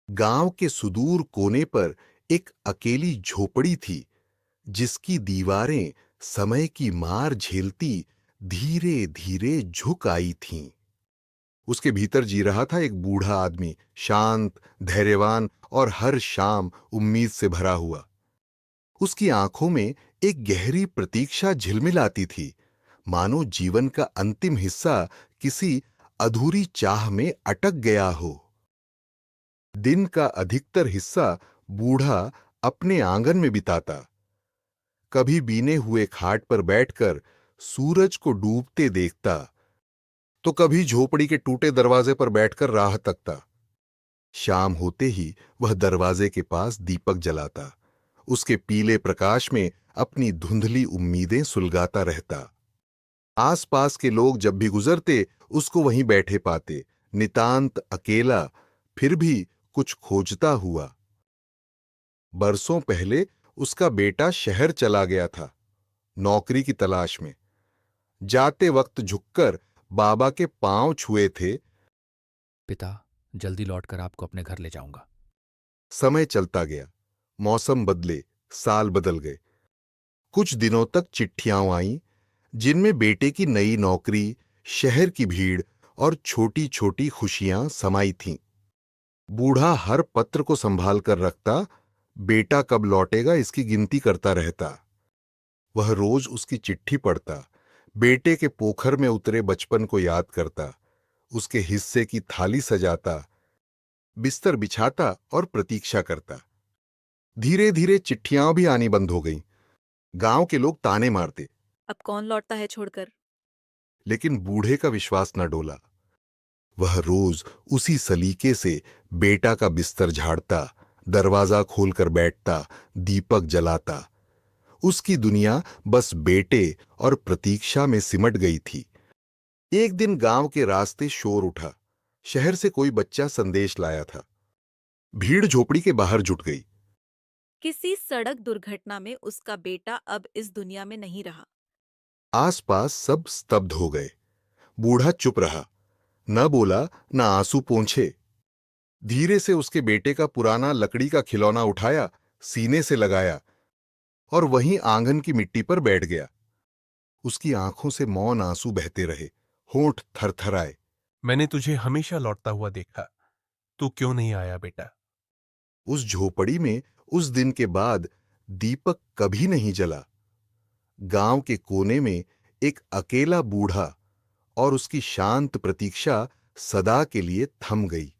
गांव के सुदूर कोने पर एक अकेली झोपड़ी थी, जिसकी दीवारें समय की मार झेलती धीरे धीरे झुक आई थीं। उसके भीतर जी रहा था एक बूढ़ा आदमी, शांत, धैर्यवान और हर शाम उम्मीद से भरा हुआ। उसकी आंखों में एक गहरी प्रतीक्षा झिलमिलाती थी, मानो जीवन का अंतिम हिस्सा किसी अधूरी चाह में अटक गया हो। दिन का अधिकतर हिस्सा बूढ़ा अपने आंगन में बिताता, कभी बीने हुए खाट पर बैठकर सूरज को डूबते देखता, तो कभी झोपड़ी के टूटे दरवाजे पर बैठकर राह तकता। शाम होते ही वह दरवाजे के पास दीपक जलाता, उसके पीले प्रकाश में अपनी धुंधली उम्मीदें सुलगाता रहता। आसपास के लोग जब भी गुजरते उसको वहीं बैठे पाते, नितांत अकेला, फिर भी कुछ खोजता हुआ। बरसों पहले उसका बेटा शहर चला गया था, नौकरी की तलाश में। जाते वक्त झुककर बाबा के पांव छुए थे। पिता, जल्दी लौटकर आपको अपने घर ले जाऊंगा। समय चलता गया, मौसम बदले, साल बदल गए। कुछ दिनों तक चिट्ठियां आईं, जिनमें बेटे की नई नौकरी, शहर की भीड़ और छोटी छोटी खुशियां समाई थीं। बूढ़ा हर पत्र को संभाल कर रखता, बेटा कब लौटेगा इसकी गिनती करता रहता। वह रोज उसकी चिट्ठी पढ़ता, बेटे के पोखर में उतरे बचपन को याद करता, उसके हिस्से की थाली सजाता, बिस्तर बिछाता और प्रतीक्षा करता। धीरे धीरे चिट्ठियां भी आनी बंद हो गईं। गांव के लोग ताने मारते, अब कौन लौटता है छोड़कर। लेकिन बूढ़े का विश्वास न डोला। वह रोज उसी सलीके से बेटा का बिस्तर झाड़ता, दरवाजा खोलकर बैठता, दीपक जलाता। उसकी दुनिया बस बेटे और प्रतीक्षा में सिमट गई थी। एक दिन गांव के रास्ते शोर उठा। शहर से कोई बच्चा संदेश लाया था। भीड़ झोपड़ी के बाहर जुट गई। किसी सड़क दुर्घटना में उसका बेटा अब इस दुनिया में नहीं रहा। आसपास सब स्तब्ध हो गए। बूढ़ा चुप रहा, न बोला, न आंसू पोंछे। धीरे से उसके बेटे का पुराना लकड़ी का खिलौना उठाया, सीने से लगाया और वहीं आंगन की मिट्टी पर बैठ गया। उसकी आंखों से मौन आंसू बहते रहे, होंठ थरथराए। मैंने तुझे हमेशा लौटता हुआ देखा। तू क्यों नहीं आया बेटा? उस झोपड़ी में उस दिन के बाद दीपक कभी नहीं जला। गांव के कोने में एक अकेला बूढ़ा और उसकी शांत प्रतीक्षा सदा के लिए थम गई।